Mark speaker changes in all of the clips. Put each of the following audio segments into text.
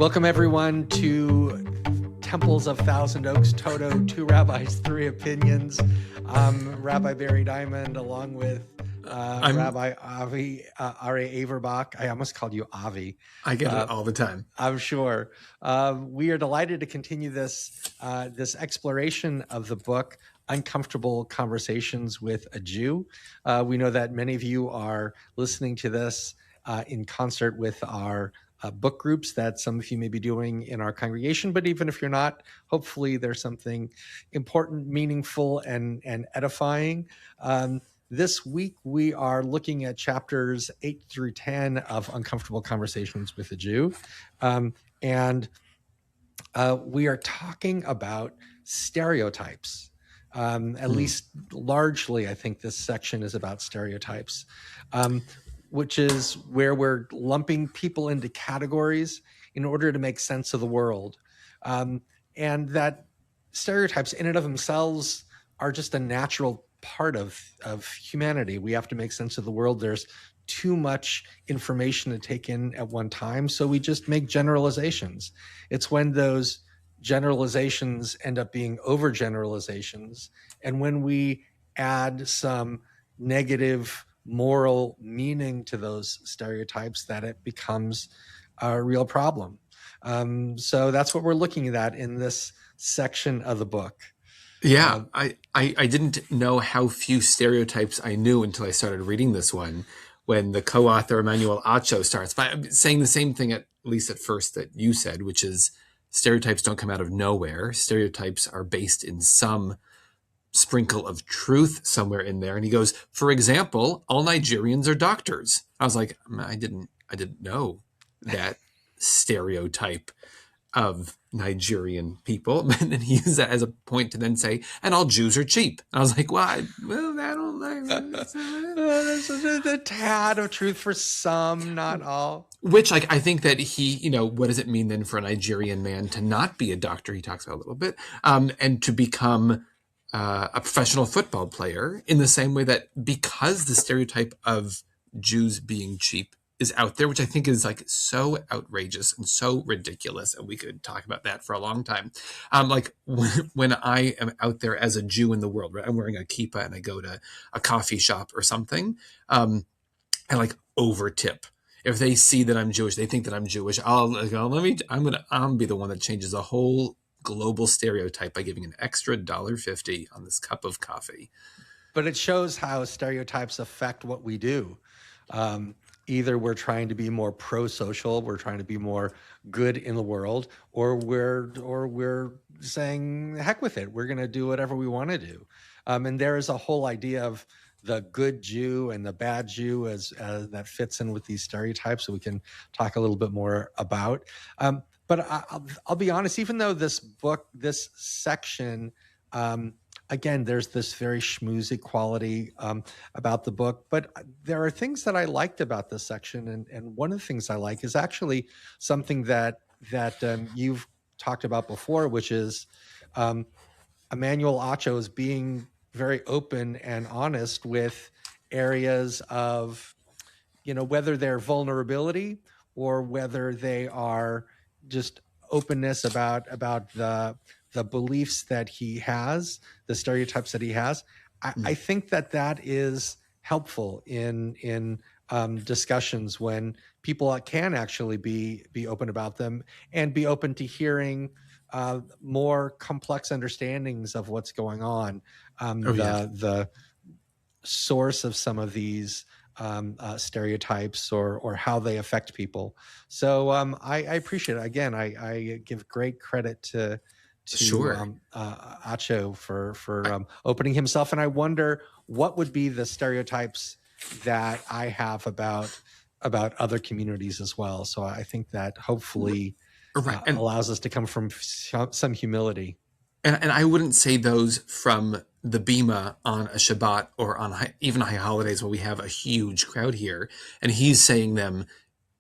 Speaker 1: Welcome, everyone, to Temples of Thousand Oaks, Toto, Two Rabbis, Three Opinions. I'm Rabbi Barry Diamond, along with Rabbi Avi Ari Averbach. I almost called you Avi.
Speaker 2: I get it all the time.
Speaker 1: I'm sure. We are delighted to continue this exploration of the book, Uncomfortable Conversations with a Jew. We know that many of you are listening to this in concert with our book groups that some of you may be doing in our congregation, but even if you're not, hopefully there's something important, meaningful, and edifying. This week, we are looking at chapters 8 through 10 of Uncomfortable Conversations with a Jew. And we are talking about stereotypes. At least largely, I think this section is about stereotypes, which is where we're lumping people into categories in order to make sense of the world. And that stereotypes in and of themselves are just a natural part of humanity. We have to make sense of the world. There's too much information to take in at one time, so we just make generalizations. It's when those generalizations end up being overgeneralizations, and when we add some negative moral meaning to those stereotypes, that it becomes a real problem. So that's what we're looking at in this section of the book.
Speaker 2: Yeah, I didn't know how few stereotypes I knew until I started reading this one, when the co-author Emmanuel Acho starts by saying the same thing, at least at first, that you said, which is stereotypes don't come out of nowhere. Stereotypes are based in some sprinkle of truth somewhere in there. And he goes, for example, all Nigerians are doctors. I was like, I didn't know that stereotype of Nigerian people. And then he used that as a point to then say, and all Jews are cheap. And I was like, well, I don't like
Speaker 1: There's a tad of truth for some, not all.
Speaker 2: Which, like, I think that he, what does it mean then for a Nigerian man to not be a doctor? He talks about a little bit, and to become a professional football player, in the same way that because the stereotype of Jews being cheap is out there, which I think is like so outrageous and so ridiculous, and we could talk about that for a long time. Like when I am out there as a Jew in the world, right? I'm wearing a kippah and I go to a coffee shop or something, and like over tip. If they see that I'm Jewish, they think that I'm Jewish. I'm gonna be the one that changes the whole global stereotype by giving an extra $1.50 on this cup of coffee.
Speaker 1: But it shows how stereotypes affect what we do. Either we're trying to be more pro-social, we're trying to be more good in the world, or we're saying, heck with it, we're going to do whatever we want to do. And there is a whole idea of the good Jew and the bad Jew as that fits in with these stereotypes, so we can talk a little bit more about. But I'll be honest, even though this section, again, there's this very schmoozy quality about the book, but there are things that I liked about this section. And one of the things I like is actually something that you've talked about before, which is Emmanuel Acho is being very open and honest with areas of, whether they're vulnerability or whether they are just openness about the beliefs that he has, the stereotypes that he has. I think that is helpful in discussions when people can actually be open about them and be open to hearing more complex understandings of what's going on, the source of some of these stereotypes or how they affect people. So I appreciate it. Again, I give great credit to Acho for opening himself. And I wonder what would be the stereotypes that I have about other communities as well. So I think that hopefully allows us to come from some humility.
Speaker 2: And I wouldn't say those from the Bima on a Shabbat or on even high holidays where we have a huge crowd here. And he's saying them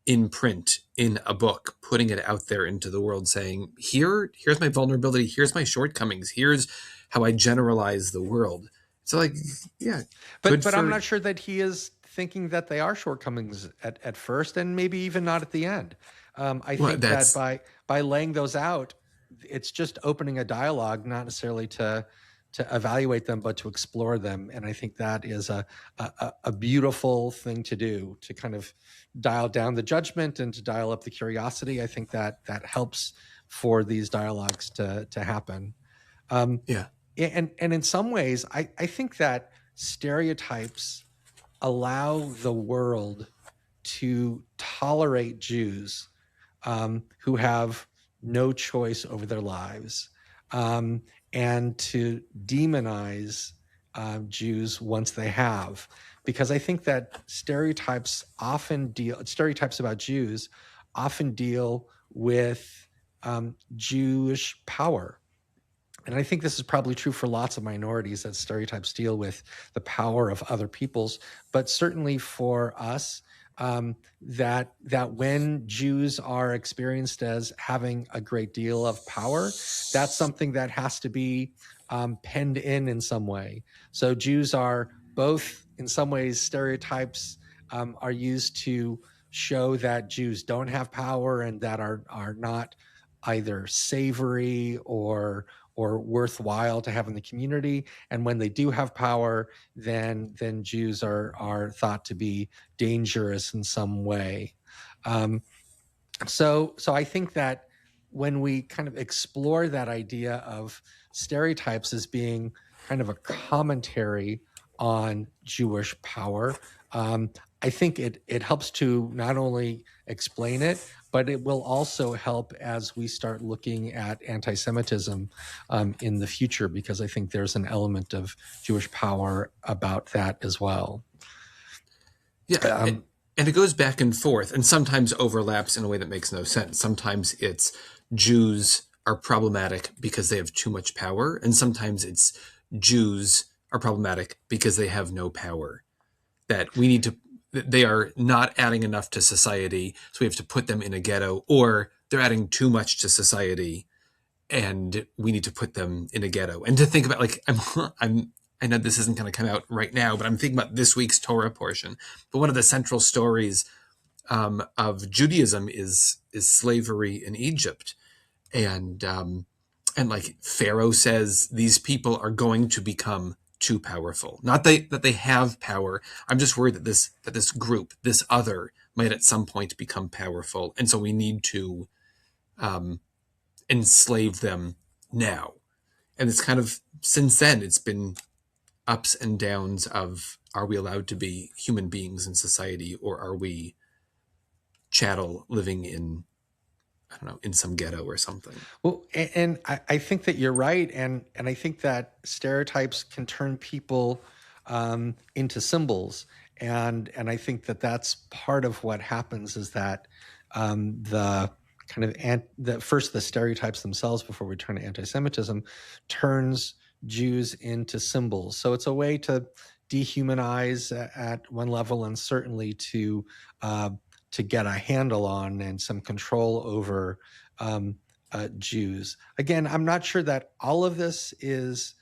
Speaker 2: in print, in a book, putting it out there into the world, saying, here's my vulnerability, here's my shortcomings, here's how I generalize the world. So, like, yeah.
Speaker 1: But I'm not sure that he is thinking that they are shortcomings at first, and maybe even not at the end. I
Speaker 2: Well,
Speaker 1: think that
Speaker 2: that's
Speaker 1: by laying those out, it's just opening a dialogue, not necessarily to evaluate them, but to explore them. And I think that is a beautiful thing to do, to kind of dial down the judgment and to dial up the curiosity. I think that that helps for these dialogues to happen. Um,
Speaker 2: yeah.
Speaker 1: and in some ways, I think that stereotypes allow the world to tolerate Jews who have no choice over their lives, and to demonize Jews once they have. Because I think that stereotypes about Jews often deal with Jewish power. And I think this is probably true for lots of minorities, that stereotypes deal with the power of other peoples, but certainly for us, that when Jews are experienced as having a great deal of power, that's something that has to be penned in some way. So Jews are both, in some ways, stereotypes are used to show that Jews don't have power and that are not either savory or worthwhile to have in the community. And when they do have power, then Jews are thought to be dangerous in some way. Um, so I think that when we kind of explore that idea of stereotypes as being kind of a commentary on Jewish power, um, I think it helps to not only explain it, but it will also help as we start looking at anti-Semitism in the future, because I think there's an element of Jewish power about that as well.
Speaker 2: Yeah,
Speaker 1: Um,
Speaker 2: and it goes back and forth, and sometimes overlaps in a way that makes no sense. Sometimes it's Jews are problematic because they have too much power, and sometimes it's Jews are problematic because they have no power. That we need to, they are not adding enough to society, so we have to put them in a ghetto, or they're adding too much to society, and we need to put them in a ghetto. And to think about, like, I know this isn't going to come out right now, but I'm thinking about this week's Torah portion. But one of the central stories of Judaism is slavery in Egypt, and like Pharaoh says, these people are going to become too powerful. Not that they have power. I'm just worried that this group, this other, might at some point become powerful, and so we need to um, enslave them now. And it's kind of, since then, it's been ups and downs of, are we allowed to be human beings in society, or are we chattel living in, I don't know, in some ghetto or something?
Speaker 1: Well, and I think that you're right, and I think that stereotypes can turn people into symbols, and I think that that's part of what happens, is that the kind of the stereotypes themselves, before we turn to anti-Semitism, turns Jews into symbols. So it's a way to dehumanize at one level, and certainly uh, to get a handle on and some control over um, Jews. Again, I'm not sure that all of this is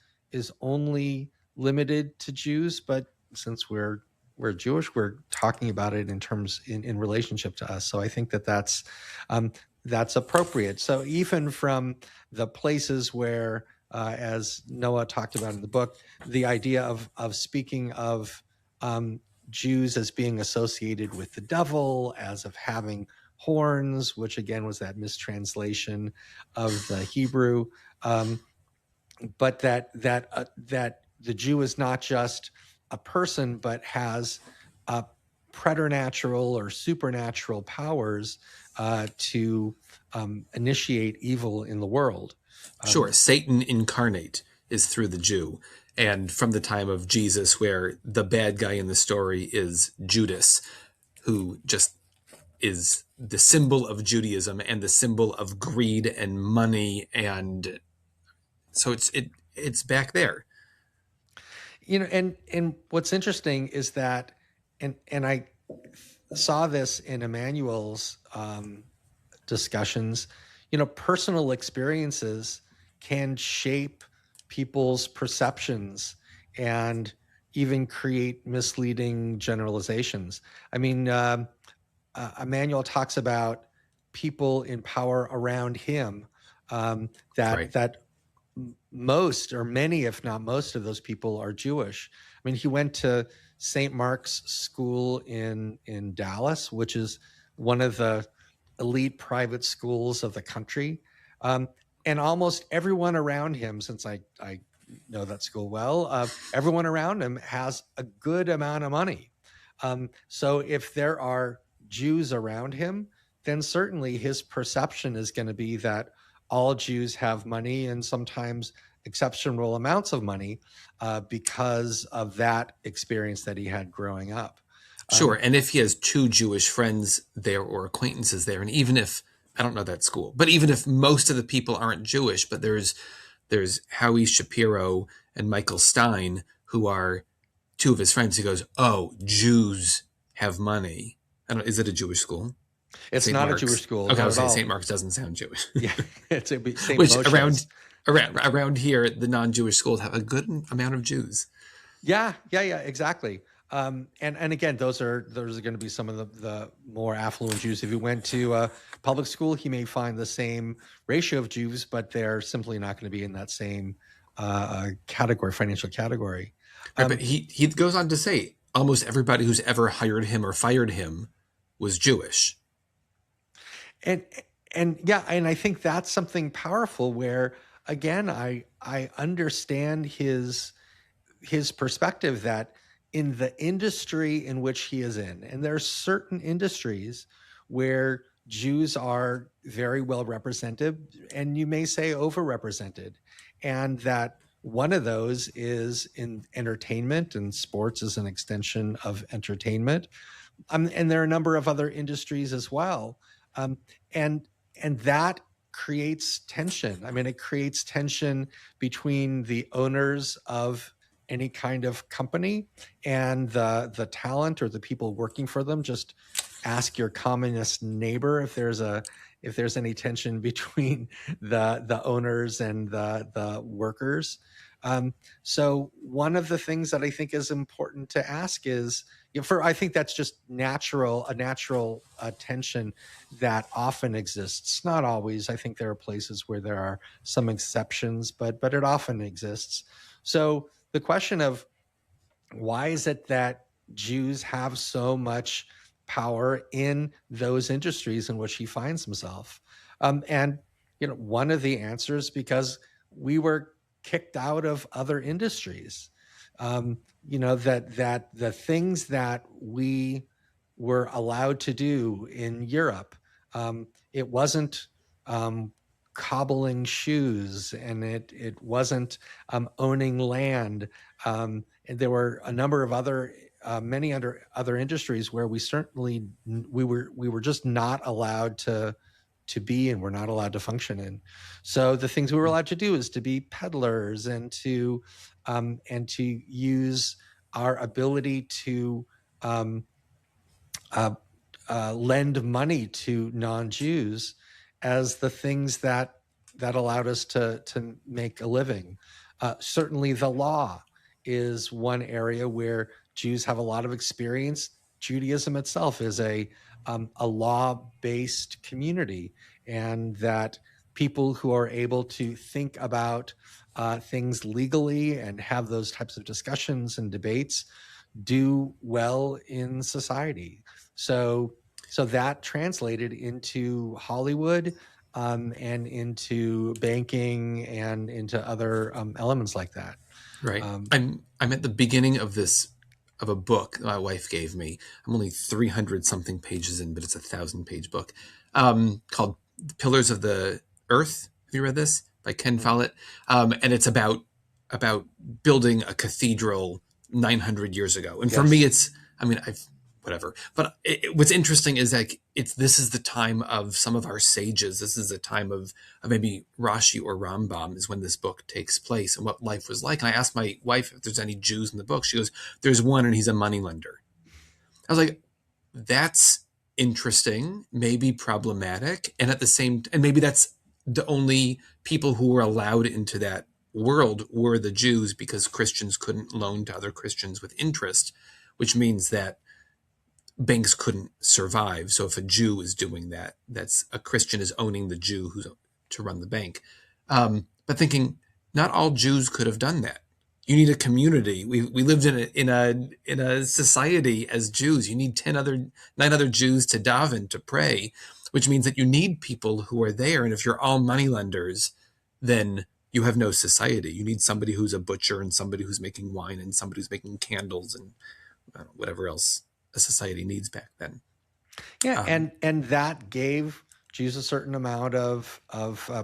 Speaker 1: only limited to Jews, but since we're Jewish, we're talking about it in relationship to us. So I think that that's appropriate. So even from the places where, as Noah talked about in the book, the idea of speaking of Jews as being associated with the devil, as of having horns, which again was that mistranslation of the Hebrew, um, but that the Jew is not just a person, but has preternatural or supernatural powers to initiate evil in the world.
Speaker 2: Sure, Satan incarnate is through the Jew. And from the time of Jesus, where the bad guy in the story is Judas, who just is the symbol of Judaism and the symbol of greed and money, and so it's back there.
Speaker 1: And what's interesting is that, and I saw this in Emmanuel's discussions. Personal experiences can shape people's perceptions and even create misleading generalizations. I mean, Emmanuel talks about people in power around him, that
Speaker 2: Right.
Speaker 1: most or many, if not most, of those people are Jewish. I mean, he went to St. Mark's School in Dallas, which is one of the elite private schools of the country. Um, and almost everyone around him, since I know that school well, everyone around him has a good amount of money. So if there are Jews around him, then certainly his perception is going to be that all Jews have money, and sometimes exceptional amounts of money, because of that experience that he had growing up.
Speaker 2: Sure.
Speaker 1: Um,
Speaker 2: And if he has two Jewish friends there or acquaintances there, and even if I don't know that school, but even if most of the people aren't Jewish, but there's Howie Shapiro and Michael Stein, who are two of his friends, he goes, "Oh, Jews have money." I don't, is it a Jewish school?
Speaker 1: it's
Speaker 2: St.
Speaker 1: not a Jewish
Speaker 2: Mark's.
Speaker 1: school,
Speaker 2: Okay, I
Speaker 1: not
Speaker 2: was
Speaker 1: at
Speaker 2: saying St.
Speaker 1: all.
Speaker 2: Mark's doesn't sound Jewish.
Speaker 1: Yeah, it's St.
Speaker 2: Which around
Speaker 1: Moshe's.
Speaker 2: around here, the non-Jewish schools have a good amount of Jews.
Speaker 1: Yeah, exactly. And again, those are going to be some of the more affluent Jews. If you went to a public school, he may find the same ratio of Jews, but they're simply not going to be in that same category, financial category.
Speaker 2: Right, but he goes on to say almost everybody who's ever hired him or fired him was Jewish.
Speaker 1: and and yeah, and I think that's something powerful where, again, I understand his perspective that in the industry in which he is in, and there are certain industries where Jews are very well represented, and you may say overrepresented, and that one of those is in entertainment, and sports is an extension of entertainment. And there are a number of other industries as well, um, and and that creates tension. I mean, it creates tension between the owners of any kind of company and the talent or the people working for them. Just ask your communist neighbor if there's any tension between the owners and the workers. So one of the things that I think is important to ask is, I think that's just a natural tension that often exists. Not always. I think there are places where there are some exceptions, but it often exists. So the question of why is it that Jews have so much power in those industries in which he finds himself? And one of the answers, because we were kicked out of other industries. That the things that we were allowed to do in Europe, it wasn't cobbling shoes, and it wasn't owning land. And there were a number of many other industries where we were just not allowed to be, and we're not allowed to function in. So the things we were allowed to do is to be peddlers and to use our ability to lend money to non-Jews as the things that allowed us to make a living. Certainly, the law is one area where Jews have a lot of experience. Judaism itself is a law-based community, and that people who are able to think about things legally and have those types of discussions and debates do well in society. So that translated into Hollywood, and into banking and into other elements like that.
Speaker 2: Right. I'm at the beginning of a book my wife gave me. I'm only 300 something pages in, but it's a 1,000-page book, called Pillars of the Earth. Have you read this? By Ken Follett. And it's about building a cathedral 900 years ago. And for
Speaker 1: Yes.
Speaker 2: me, whatever. But what's interesting is this is the time of some of our sages. This is a time of maybe Rashi or Rambam is when this book takes place and what life was like. And I asked my wife if there's any Jews in the book. She goes, "There's one, and he's a moneylender." I was like, that's interesting, maybe problematic. And and maybe that's the only people who were allowed into that world were the Jews, because Christians couldn't loan to other Christians with interest, which means that banks couldn't survive. So if a Jew is doing that, that's a Christian is owning the Jew who's to run the bank. But thinking not all Jews could have done that. You need a community. We lived in a society as Jews. You need 9 other Jews to daven, to pray, which means that you need people who are there. And if you're all moneylenders, then you have no society. You need somebody who's a butcher and somebody who's making wine and somebody who's making candles and whatever else a society needs back then.
Speaker 1: Yeah,
Speaker 2: Um,
Speaker 1: and that gave Jews a certain amount of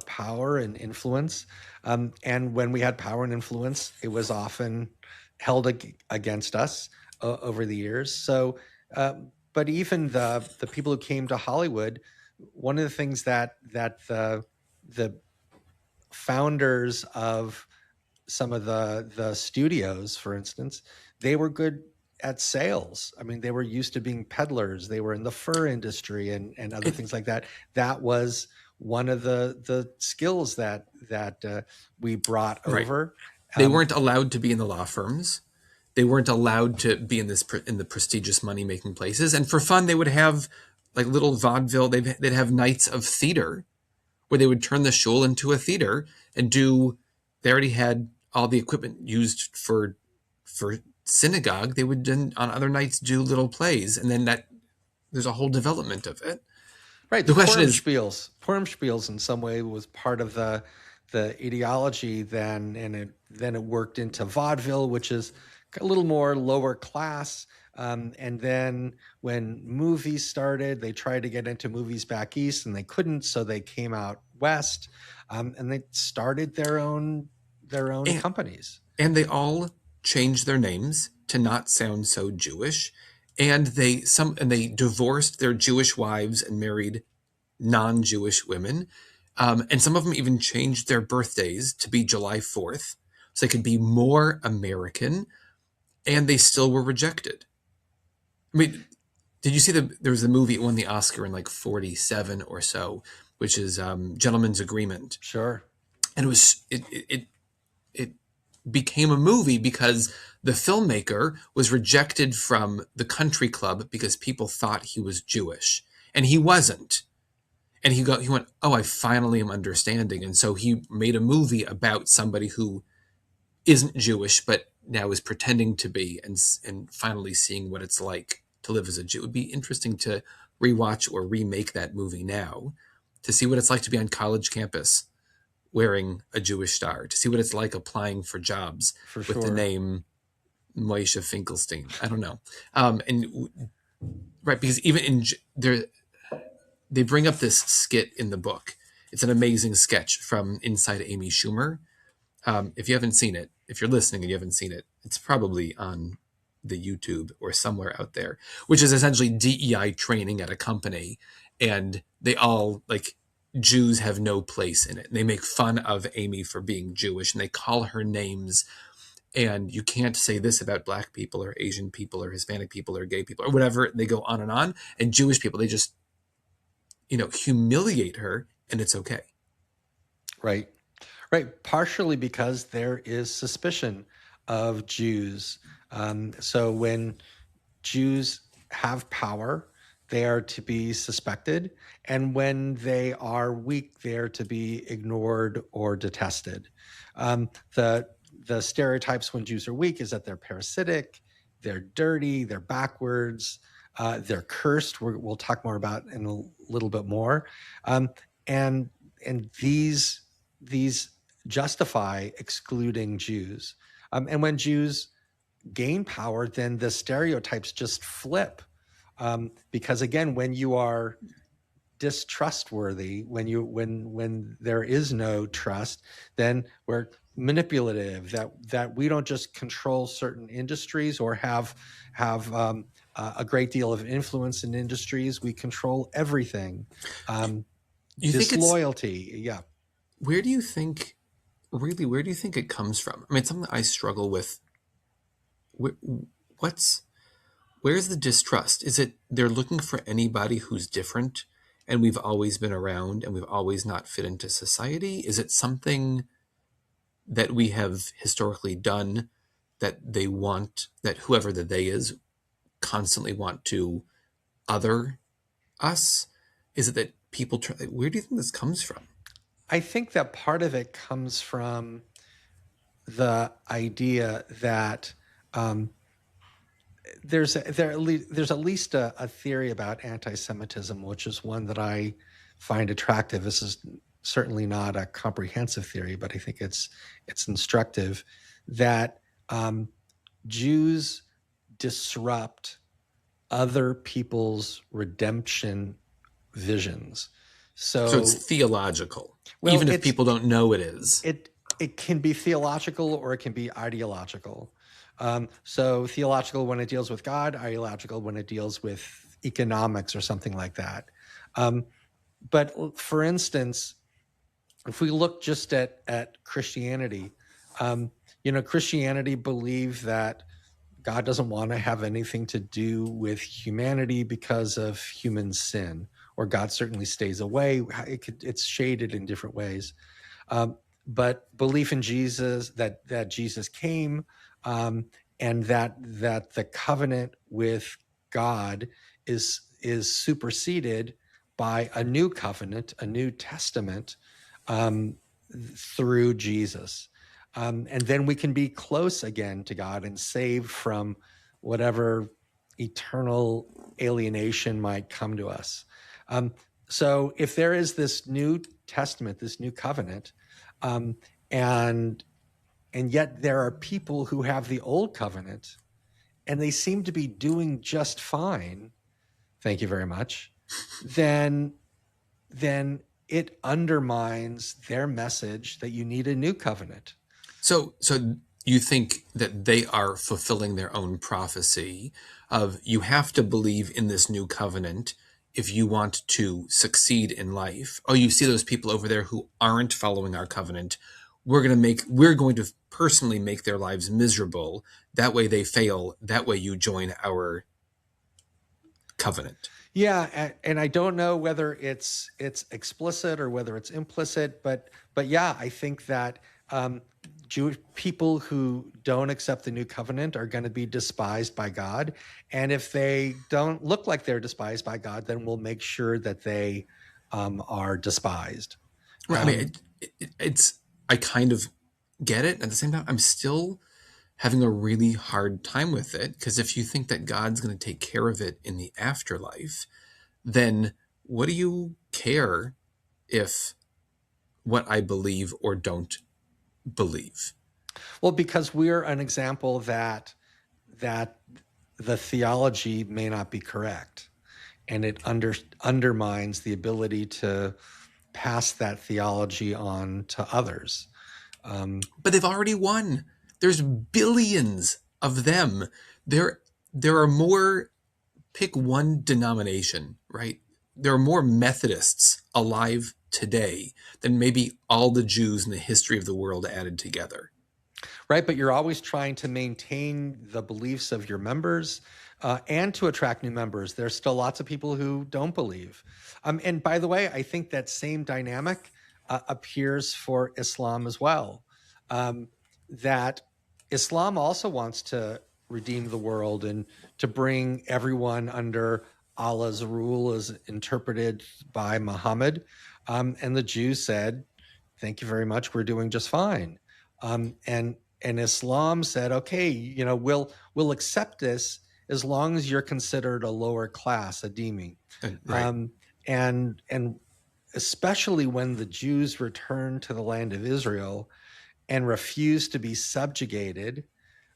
Speaker 1: power and influence. And when we had power and influence, it was often held against us over the years. So, but even the people who came to Hollywood, one of the things that the founders of some of the studios, for instance, they were good at sales. I mean, they were used to being peddlers. They were in the fur industry and other
Speaker 2: it,
Speaker 1: things like that. That was one of the skills that we brought
Speaker 2: right.
Speaker 1: over.
Speaker 2: They
Speaker 1: Um,
Speaker 2: weren't allowed to be in the law firms. They weren't allowed to be in the prestigious money making places. And for fun, they would have like little vaudeville. They'd have nights of theater where they would turn the shul into a theater and do. They already had all the equipment used for synagogue. They would then on other nights do little plays, and then that there's a whole development of it.
Speaker 1: Right,
Speaker 2: The
Speaker 1: the
Speaker 2: question is,
Speaker 1: Purim spiels in some way was part of the ideology then, and then it worked into vaudeville, which is a little more lower class. And then when movies started, they tried to get into movies back east, and they couldn't, so they came out west, and they started their own
Speaker 2: and,
Speaker 1: companies.
Speaker 2: and they all changed their names to not sound so Jewish, and they divorced their Jewish wives and married non-Jewish women, and some of them even changed their birthdays to be July 4th, so they could be more American, and they still were rejected. I mean, did you see there was a movie that won the Oscar in like 47 or so, which is Gentleman's Agreement,
Speaker 1: Sure.
Speaker 2: and it became a movie because the filmmaker was rejected from the country club because people thought he was Jewish, and he wasn't. And he went, oh, I finally am understanding. And so he made a movie about somebody who isn't Jewish but now is pretending to be, and finally seeing what it's like to live as a Jew. It would be interesting to rewatch or remake that movie now to see what it's like to be on college campus wearing a Jewish star, to see what it's like applying for jobs
Speaker 1: For
Speaker 2: with the
Speaker 1: sure.
Speaker 2: name Moishe Finkelstein. I don't know. And right, because even in there, they bring up this skit in the book. It's an amazing sketch from Inside Amy Schumer. If you haven't seen it, if you're listening and you haven't seen it, it's probably on the YouTube or somewhere out there, which is essentially DEI training at a company. And they all like Jews have no place in it. And they make fun of Amy for being Jewish and they call her names. And you can't say this about black people or Asian people or Hispanic people or gay people or whatever. They go on. And Jewish people, they just, humiliate her and it's okay.
Speaker 1: Right. Right. Partially because there is suspicion of Jews. So when Jews have power, they are to be suspected. And when they are weak, they are to be ignored or detested. The stereotypes when Jews are weak is that they're parasitic, they're dirty, they're backwards, they're cursed. We'll talk more about in a little bit more. Um, and and these justify excluding Jews. And when Jews gain power, then the stereotypes just flip. Because again, when you are distrustworthy, when there is no trust, then we're manipulative. That we don't just control certain industries or have a great deal of influence in industries. We control everything.
Speaker 2: You think it's
Speaker 1: Disloyalty, yeah.
Speaker 2: where do you think where do you think it comes from? I mean, it's something that I struggle with. What's where's the distrust? Is it they're looking for anybody who's different and we've always been around and we've always not fit into society? Is it something that we have historically done that they want, that whoever the they is constantly want to other us? Is it that people try? Where do you think this comes from?
Speaker 1: I think that part of it comes from the idea that um, there's at least a theory about anti-Semitism, which is one that I find attractive. This is certainly not a comprehensive theory, but I think it's instructive that Jews disrupt other people's redemption visions.
Speaker 2: So it's
Speaker 1: So,
Speaker 2: theological,
Speaker 1: well,
Speaker 2: even if people don't know it is.
Speaker 1: it it can be theological or it can be ideological. So theological when it deals with God, ideological when it deals with economics or something like that. Um, but for instance, if we look just at Christianity, Christianity believes that God doesn't want to have anything to do with humanity because of human sin, or God certainly stays away. It's shaded in different ways. Um, but belief in Jesus, that Jesus came, and that the covenant with God is superseded by a new covenant, a new testament, um, through Jesus. And then we can be close again to God and saved from whatever eternal alienation might come to us. Um, so if there is this new testament, this new covenant, um, and and yet there are people who have the old covenant and they seem to be doing just fine, thank you very much, then then it undermines their message that you need a new covenant.
Speaker 2: So you think that they are fulfilling their own prophecy of you have to believe in this new covenant if you want to succeed in life. Oh, you see those people over there who aren't following our covenant. We're going to personally make their lives miserable. That way they fail. That way you join our covenant.
Speaker 1: Yeah, and I don't know whether it's explicit or whether it's implicit, but yeah, I think that Jewish people who don't accept the new covenant are going to be despised by God, and if they don't look like they're despised by God, then we'll make sure that they are despised.
Speaker 2: Right. I mean, it's I kind of get it. At the same time, I'm still having a really hard time with it because if you think that God's going to take care of it in the afterlife, then what do you care if what I believe or don't believe?
Speaker 1: Well, because we're an example that the theology may not be correct, and it undermines the ability to pass that theology on to others.
Speaker 2: But they've already won. There's billions of them. There are more, pick one denomination, right? There are more Methodists alive today than maybe all the Jews in the history of the world added together.
Speaker 1: Right, but you're always trying to maintain the beliefs of your members, and to attract new members. There's still lots of people who don't believe. And by the way, I think that same dynamic appears for Islam as well. That Islam also wants to redeem the world and to bring everyone under Allah's rule as interpreted by Muhammad. And the Jews said, "Thank you very much. We're doing just fine." And Islam said, "Okay, we'll accept this as long as you're considered a lower class, a dhimmi."
Speaker 2: Right.
Speaker 1: And especially when the Jews returned to the land of Israel and refused to be subjugated,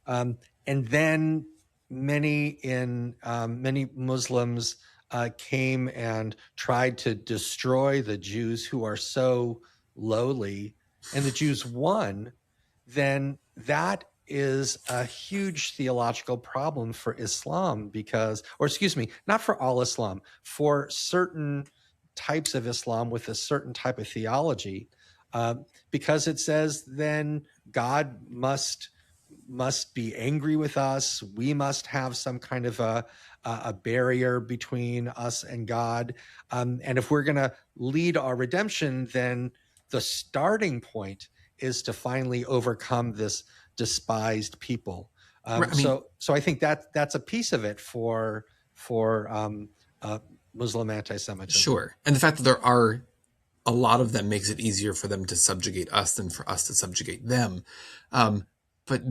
Speaker 1: and then many Muslims came and tried to destroy the Jews who are so lowly, and the Jews won, then that is a huge theological problem for Islam or excuse me, not for all Islam, for certain types of Islam with a certain type of theology, because it says then God must be angry with us. We must have some kind of a barrier between us and God. And if we're going to lead our redemption, then the starting point is to finally overcome this despised people.
Speaker 2: Right. I mean,
Speaker 1: So I think that's a piece of it for uh, Muslim anti-Semitism.
Speaker 2: Sure. And the fact that there are a lot of them makes it easier for them to subjugate us than for us to subjugate them. Um, but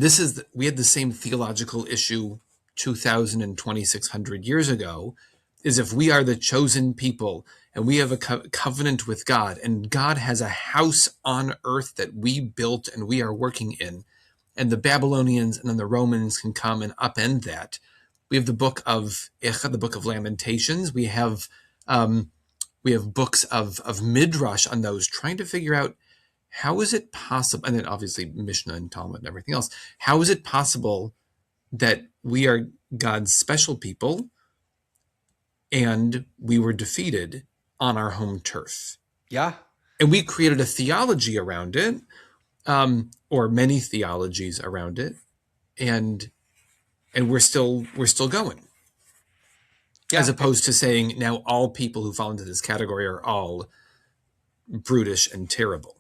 Speaker 2: we had the same theological issue 2,000 and 2,600 years ago, is if we are the chosen people and we have a covenant with God, and God has a house on earth that we built and we are working in, and the Babylonians and then the Romans can come and upend that. We have the book of the book of Lamentations. Um, we have books of midrash on those, trying to figure out how is it possible, and then obviously Mishnah and Talmud and everything else. How is it possible that we are God's special people and we were defeated on our home turf?
Speaker 1: Yeah.
Speaker 2: And we created a theology around it, or many theologies around it, and we're still going.
Speaker 1: Yeah.
Speaker 2: As opposed to saying now all people who fall into this category are all brutish and terrible.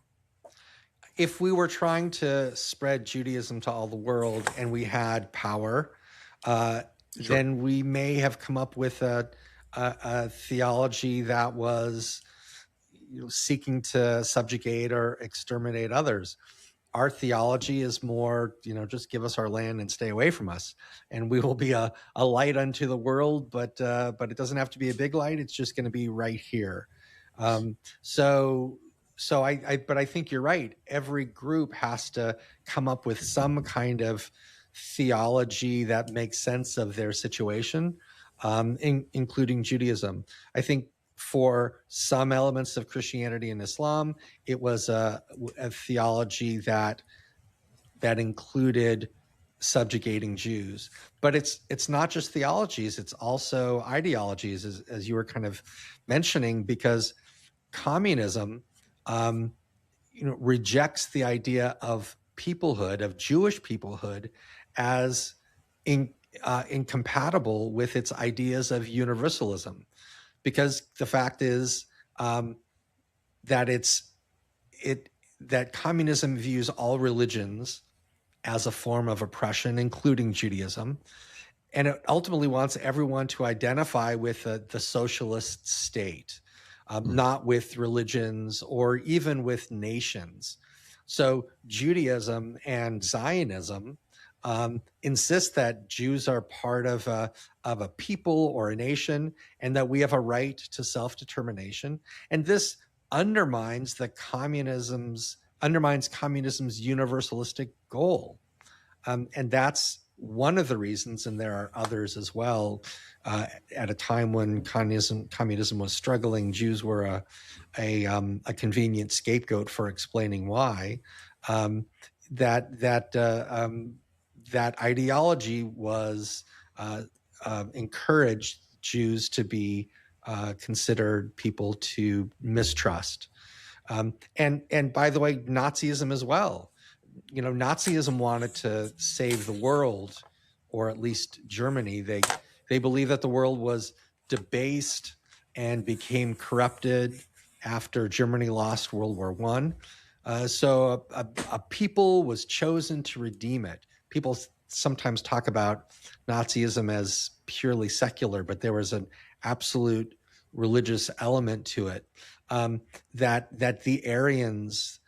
Speaker 1: If we were trying to spread Judaism to all the world and we had power,
Speaker 2: Sure.
Speaker 1: then we may have come up with a theology that was seeking to subjugate or exterminate others. Our theology is more, just give us our land and stay away from us, and we will be a light unto the world. But it doesn't have to be a big light. It's just going to be right here. So I think you're right. Every group has to come up with some kind of theology that makes sense of their situation, including Judaism. I think for some elements of Christianity and Islam, it was a theology that included subjugating Jews. But it's not just theologies; it's also ideologies, as you were kind of mentioning, because communism, rejects the idea of peoplehood, of Jewish peoplehood, as incompatible with its ideas of universalism. Because the fact is that that communism views all religions as a form of oppression, including Judaism, and it ultimately wants everyone to identify with the socialist state, not with religions or even with nations. So Judaism and Zionism insist that Jews are part of a people or a nation, and that we have a right to self-determination. And this undermines communism's universalistic goal. And that's one of the reasons, and there are others as well. At a time when communism was struggling, Jews were a convenient scapegoat for explaining why. That ideology was encouraged Jews to be considered people to mistrust. And by the way, Nazism as well. Nazism wanted to save the world, or at least Germany. They believed that the world was debased and became corrupted after Germany lost World War I. So a people was chosen to redeem it. People sometimes talk about Nazism as purely secular, but there was an absolute religious element to it. That the Aryans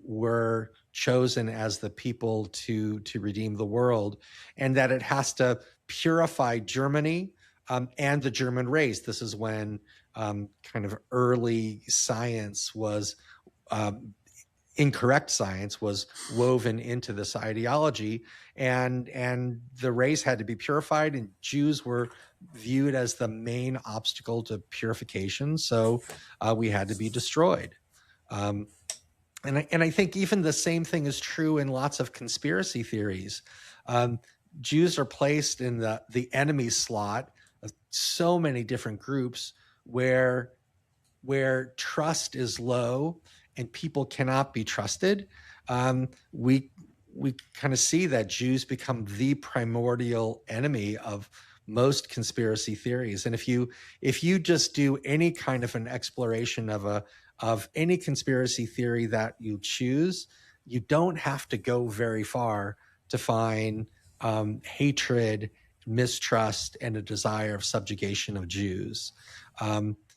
Speaker 1: were chosen as the people to redeem the world, and that it has to purify Germany and the German race. This is when kind of early science was incorrect science was woven into this ideology, and the race had to be purified, and Jews were viewed as the main obstacle to purification, so we had to be destroyed. And I think even the same thing is true in lots of conspiracy theories. Jews are placed in the enemy slot of so many different groups where trust is low and people cannot be trusted. We kind of see that Jews become the primordial enemy of most conspiracy theories. And if you just do any kind of an exploration of any conspiracy theory that you choose, you don't have to go very far to find hatred, mistrust and a desire of subjugation of Jews.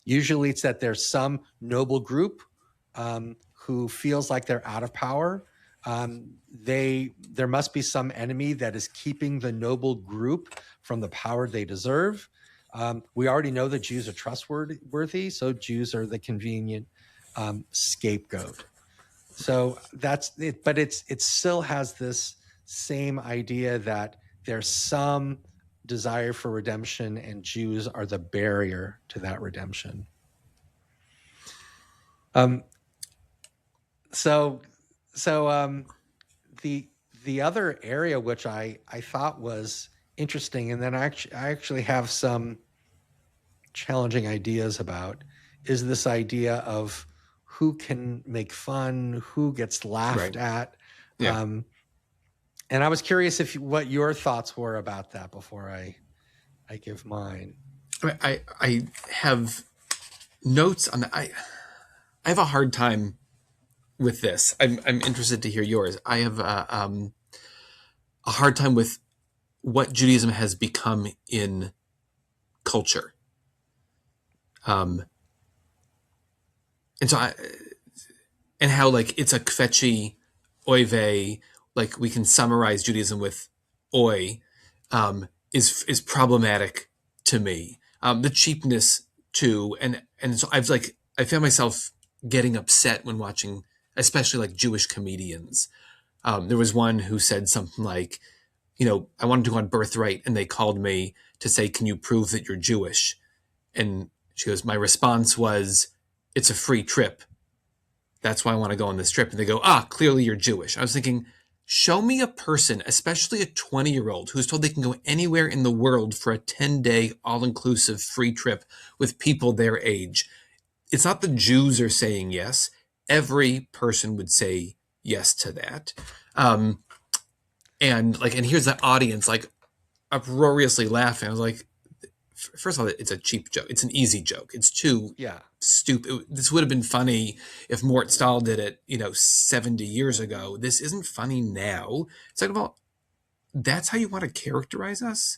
Speaker 1: Usually it's that there's some noble group who feels like they're out of power. There must be some enemy that is keeping the noble group from the power they deserve. We already know that Jews are trustworthy, so Jews are the convenient scapegoat. So that's it, but it still has this same idea that there's some desire for redemption, and Jews are the barrier to that redemption. So the other area which I thought was interesting, and then I actually have some challenging ideas about, is this idea of who can make fun, who gets laughed at.
Speaker 2: Yeah.
Speaker 1: And I was curious what your thoughts were about that before I give mine.
Speaker 2: I have notes on that. I have a hard time with this. I'm interested to hear yours. I have a hard time with what Judaism has become in culture. And so and how like it's a kvetchy oy vey, like we can summarize Judaism with oy, is problematic to me. The cheapness too, and so I found myself getting upset when watching, especially like Jewish comedians. There was one who said something like, I wanted to go on Birthright, and they called me to say, "Can you prove that you're Jewish?" And she goes, "My response was, it's a free trip. That's why I want to go on this trip." And they go, "Clearly you're Jewish." I was thinking, show me a person, especially a 20-year-old, who's told they can go anywhere in the world for a 10-day all-inclusive free trip with people their age. It's not the Jews are saying yes. Every person would say yes to that. And here's the audience like uproariously laughing. I was like, first of all, it's a cheap joke. It's an easy joke. It's too stupid. This would have been funny if Mort Stahl did it, 70 years ago. This isn't funny now. Second of all, that's how you want to characterize us?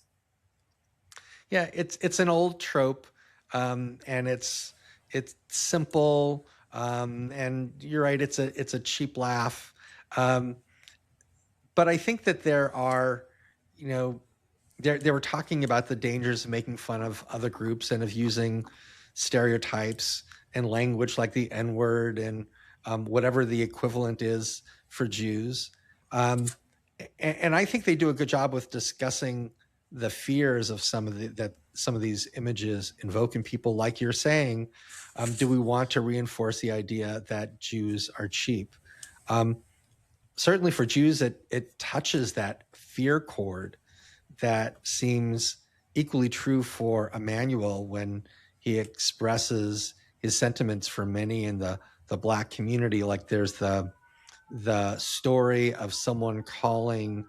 Speaker 1: Yeah, it's an old trope, and it's simple, and you're right. It's a cheap laugh, but I think that there are, they were talking about the dangers of making fun of other groups and of using stereotypes and language like the N-word and whatever the equivalent is for Jews. And I think they do a good job with discussing the fears of some of these images invoke in people. Like you're saying, do we want to reinforce the idea that Jews are cheap? Certainly for Jews, it touches that fear chord that seems equally true for Emmanuel when he expresses his sentiments for many in the Black community. Like there's the story of someone calling,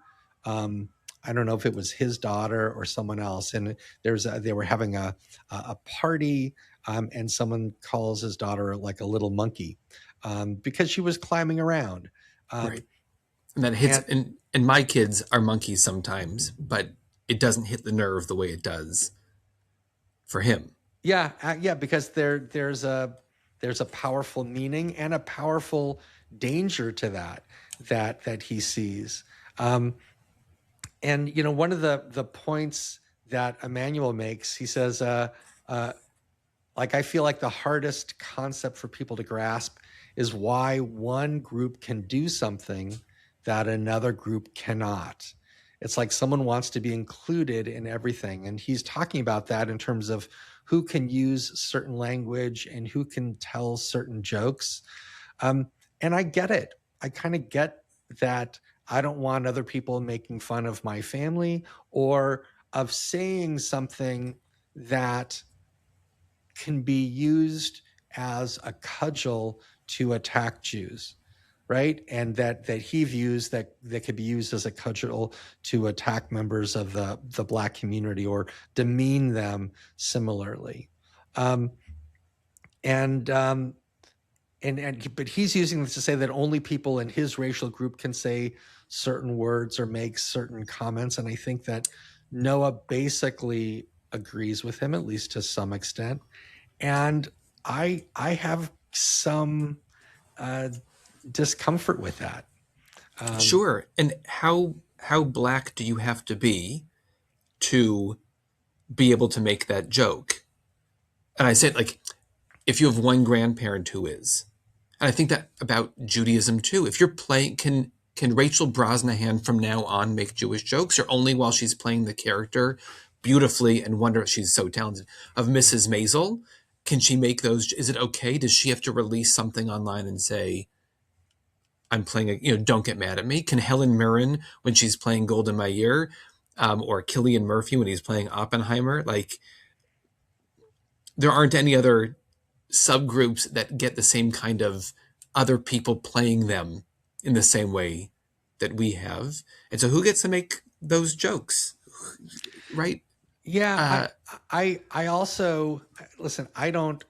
Speaker 1: I don't know if it was his daughter or someone else, and they were having a party, and someone calls his daughter like a little monkey because she was climbing around.
Speaker 2: Right. And that hits, and my kids are monkeys sometimes, but it doesn't hit the nerve the way it does for him.
Speaker 1: Yeah, because there's a powerful meaning and a powerful danger to that he sees. And one of the points that Emmanuel makes, he says, I feel like the hardest concept for people to grasp is why one group can do something that another group cannot. It's like someone wants to be included in everything. And he's talking about that in terms of who can use certain language and who can tell certain jokes. And I get it. I kind of get that. I don't want other people making fun of my family or of saying something that can be used as a cudgel to attack Jews. Right. And that he views that could be used as a cudgel to attack members of the Black community or demean them similarly. But he's using this to say that only people in his racial group can say certain words or make certain comments. And I think that Noah basically agrees with him, at least to some extent. And I have some uh, discomfort with that. Um,
Speaker 2: Sure. And how black do you have to be able to make that joke? And I said, like, if you have one grandparent who is, and I think that about Judaism too. If you're playing, can Rachel Brosnahan from now on make Jewish jokes, or only while she's playing the character beautifully and wonder she's so talented of Mrs. Maisel? Can she make those? Is it okay? Does she have to release something online and say, I'm playing a, don't get mad at me? Can Helen Mirren, when she's playing Golda Meir, or Cillian Murphy when he's playing Oppenheimer, like, there aren't any other subgroups that get the same kind of other people playing them in the same way that we have. And so who gets to make those jokes? Right?
Speaker 1: yeah,
Speaker 2: Uh,
Speaker 1: I also listen. I don't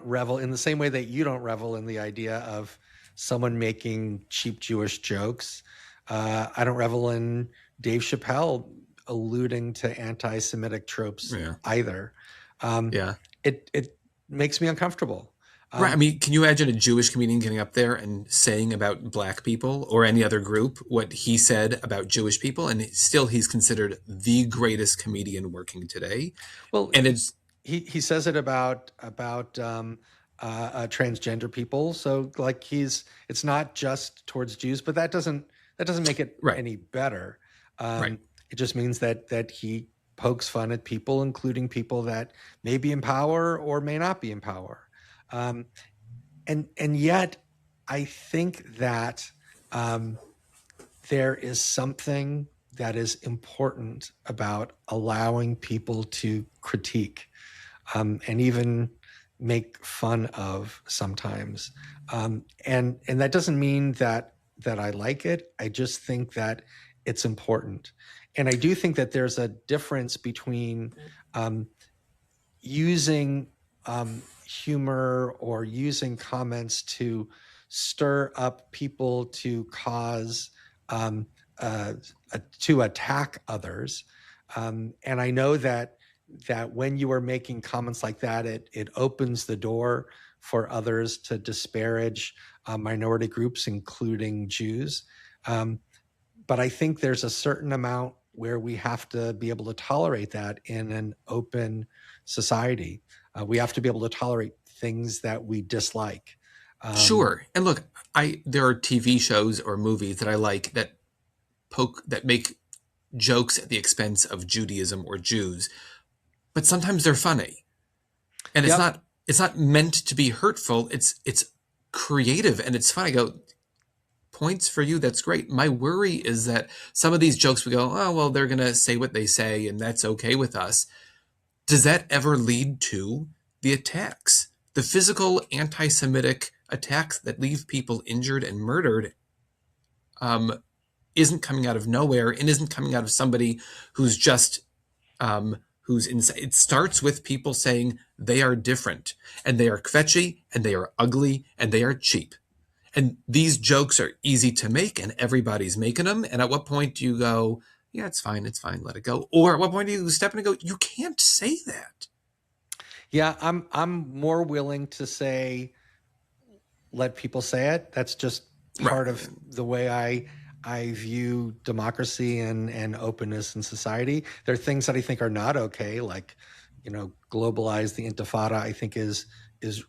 Speaker 1: revel in the same way that you don't revel in the idea of someone making cheap Jewish jokes. I don't revel in Dave Chappelle alluding to anti-Semitic tropes
Speaker 2: yeah.
Speaker 1: either. Um,
Speaker 2: Yeah.
Speaker 1: it makes me uncomfortable.
Speaker 2: Right. I
Speaker 1: Um,
Speaker 2: mean, can you imagine a Jewish comedian getting up there and saying about black people or any other group what he said about Jewish people? And still, he's considered the greatest comedian working today.
Speaker 1: well,
Speaker 2: And it's
Speaker 1: he says it about transgender people. So like it's not just towards Jews, but that doesn't make it
Speaker 2: right,
Speaker 1: any better.
Speaker 2: right.
Speaker 1: It just means that he pokes fun at people, including people that may be in power or may not be in power. Um, and yet, I think that um, there is something that is important about allowing people to critique and even make fun of sometimes. And that doesn't mean that I like it. I just think that it's important. And I do think that there's a difference between um, using humor or using comments to stir up people to cause um, to attack others. And I know that when you are making comments like that, it opens the door for others to disparage minority groups, including Jews. Um, but I think there's a certain amount where we have to be able to tolerate that in an open society. We have to be able to tolerate things that we dislike. Um,
Speaker 2: Sure. And look, there are TV shows or movies that I like that make jokes at the expense of Judaism or Jews, but sometimes they're funny. And
Speaker 1: yep.
Speaker 2: it's not meant to be hurtful. It's creative and it's fun. I go, points for you, that's great. My worry is that some of these jokes we go, oh well, they're gonna say what they say and that's okay with us. Does that ever lead to the attacks? The physical anti-Semitic attacks that leave people injured and murdered um, isn't coming out of nowhere and isn't coming out of somebody who's just who's insane. It starts with people saying they are different and they are kvetchy and they are ugly and they are cheap. And these jokes are easy to make and everybody's making them. And at what point do you go, yeah, it's fine, let it go? Or at what point do you step in and go, you can't say that?
Speaker 1: Yeah, I'm more willing to say let people say it. That's just
Speaker 2: Right.
Speaker 1: part of the way I view democracy and openness in society. There are things that I think are not okay, like globalize the Intifada. I think is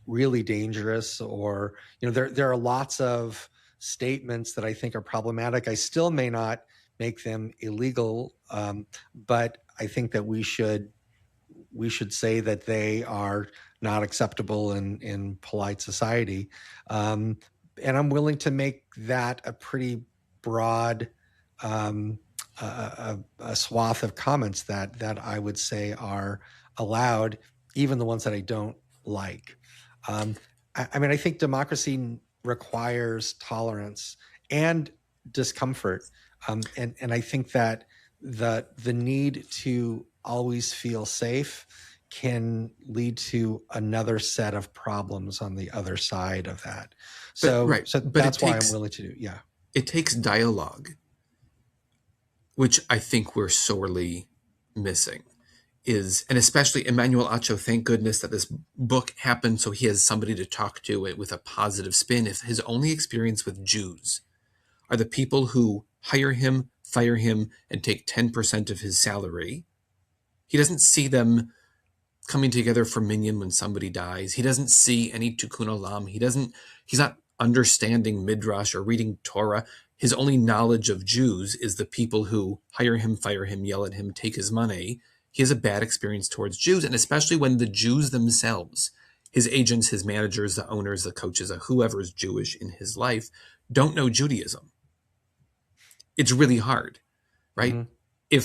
Speaker 1: really dangerous. Or there are lots of statements that I think are problematic. I still may not make them illegal, but I think that we should say that they are not acceptable in polite society. Um, and I'm willing to make that a pretty broad a swath of comments that I would say are allowed, even the ones that I don't like. I mean, I think democracy requires tolerance and discomfort, and I think that the need to always feel safe can lead to another set of problems on the other side of that.
Speaker 2: But
Speaker 1: So
Speaker 2: right.
Speaker 1: so
Speaker 2: But
Speaker 1: that's why I'm willing to do. Yeah.
Speaker 2: it takes dialogue, which I think we're sorely missing is, and especially Emmanuel Acho, thank goodness that this book happened so he has somebody to talk to it with a positive spin. If his only experience with Jews are the people who hire him, fire him, and take 10% of his salary, he doesn't see them coming together for minyan when somebody dies. He doesn't see any tikkun olam. He's not understanding midrash or reading Torah. His only knowledge of Jews is the people who hire him, fire him, yell at him, take his money. He has a bad experience towards Jews, and especially when the Jews themselves, his agents, his managers, the owners, the coaches, whoever's Jewish in his life, don't know Judaism. It's really hard, right?
Speaker 1: Mm-hmm.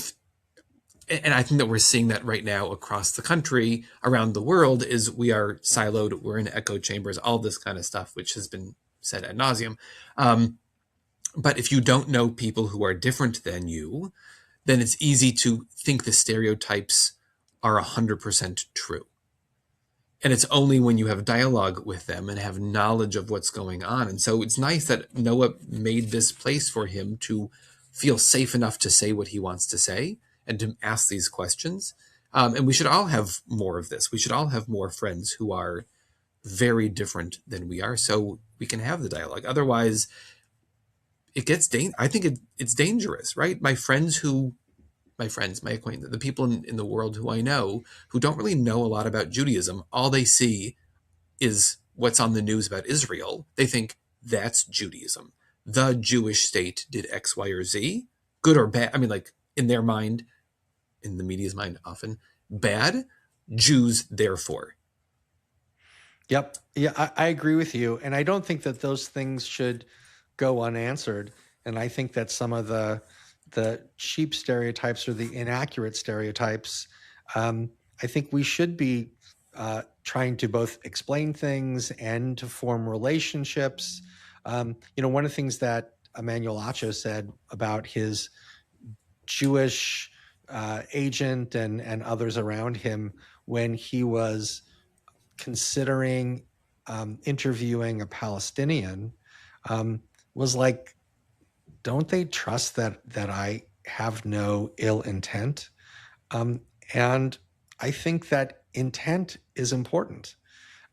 Speaker 2: And I think that we're seeing that right now across the country, around the world, is we are siloed, we're in echo chambers, all this kind of stuff, which has been said ad nauseum. But if you don't know people who are different than you, then it's easy to think the stereotypes are 100% true. And it's only when you have dialogue with them and have knowledge of what's going on. And so it's nice that Noah made this place for him to feel safe enough to say what he wants to say and to ask these questions. And we should all have more of this. We should all have more friends who are very different than we are, so we can have the dialogue. Otherwise, it gets I think it's dangerous, right? My acquaintances, the people in the world who I know who don't really know a lot about Judaism, all they see is what's on the news about Israel. They think that's Judaism. The Jewish state did X, Y, or Z, good or bad. I mean, like in their mind, in the media's mind, often bad. Jews, therefore.
Speaker 1: Yep. Yeah, I agree with you. And I don't think that those things should go unanswered. And I think that some of the cheap stereotypes or the inaccurate stereotypes, I think we should be trying to both explain things and to form relationships. One of the things that Emmanuel Acho said about his Jewish agent and others around him when he was considering interviewing a Palestinian was like, don't they trust that I have no ill intent? And I think that intent is important.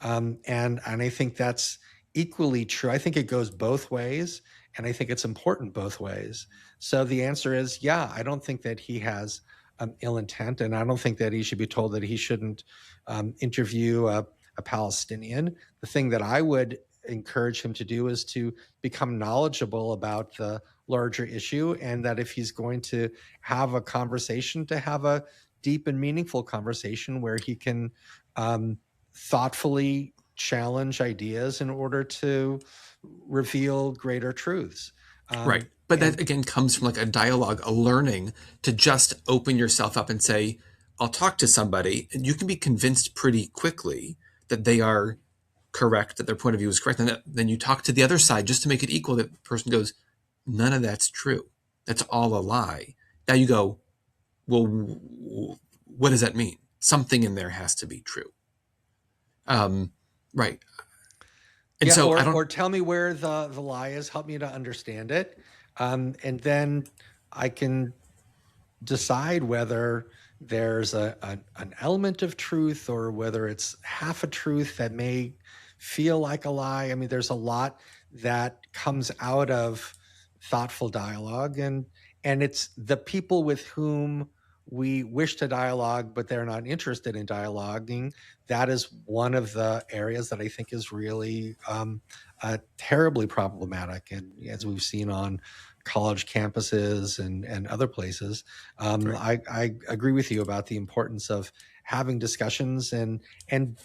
Speaker 1: And I think that's equally true. I think it goes both ways, and I think it's important both ways. So the answer is, yeah, I don't think that he has ill intent, and I don't think that he should be told that he shouldn't interview a Palestinian. The thing that I would encourage him to do is to become knowledgeable about the larger issue, and that if he's going to have a conversation, to have a deep and meaningful conversation where he can thoughtfully challenge ideas in order to reveal greater truths.
Speaker 2: Right. But that again comes from like a dialogue, a learning to just open yourself up and say, I'll talk to somebody, and you can be convinced pretty quickly that they are correct, that their point of view is correct. And then you talk to the other side just to make it equal. That person goes, none of that's true. That's all a lie. Now you go, well, what does that mean? Something in there has to be true. Right. And
Speaker 1: yeah,
Speaker 2: so
Speaker 1: or tell me where the lie is, help me to understand it. And then I can decide whether there's an element of truth or whether it's half a truth that may feel like a lie. I mean, there's a lot that comes out of thoughtful dialogue, and it's the people with whom we wish to dialogue, but they're not interested in dialoguing. That is one of the areas that I think is really terribly problematic. And as we've seen on college campuses and other places,
Speaker 2: right.
Speaker 1: I agree with you about the importance of having discussions and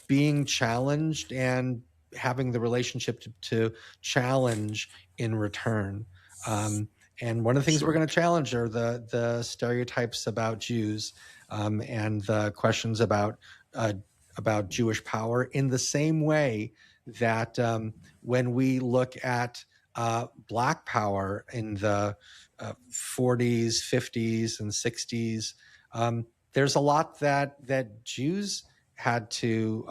Speaker 1: being challenged and having the relationship to challenge in return. And one of the things we're
Speaker 2: Sure.
Speaker 1: going to challenge are the stereotypes about Jews and the questions about Jewish power, in the same way that when we look at Black power in the 40s, 50s, and 60s, there's a lot that Jews had to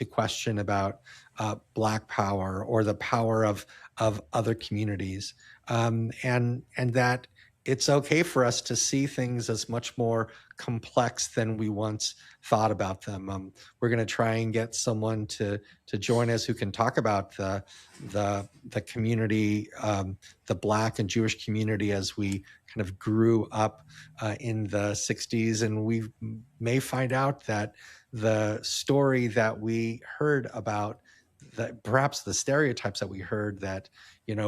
Speaker 1: question about Black power or the power of other communities, and that it's okay for us to see things as much more complex than we once thought about them. We're going to try and get someone to join us who can talk about the community, the Black and Jewish community as we kind of grew up in the 60s. And we may find out that the story that we heard about, that perhaps the stereotypes that we heard, that,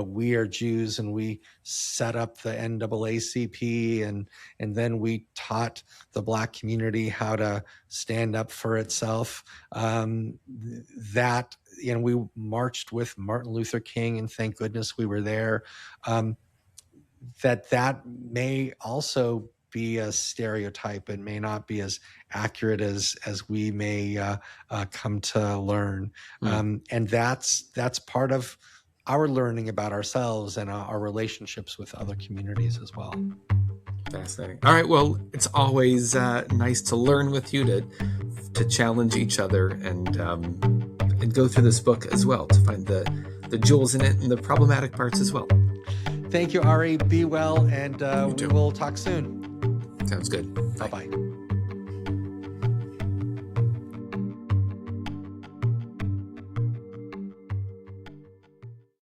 Speaker 1: we are Jews and we set up the NAACP and then we taught the Black community how to stand up for itself. That, we marched with Martin Luther King, and thank goodness we were there. That may also be a stereotype and may not be as accurate as we may come to learn. And that's part of our learning about ourselves and our relationships with other communities as well.
Speaker 2: Fascinating. All right. Well, it's always nice to learn with you, to challenge each other and go through this book as well, to find the jewels in it and the problematic parts as well.
Speaker 1: Thank you, Ari. Be well, and we will talk soon.
Speaker 2: Sounds good.
Speaker 1: Bye-bye.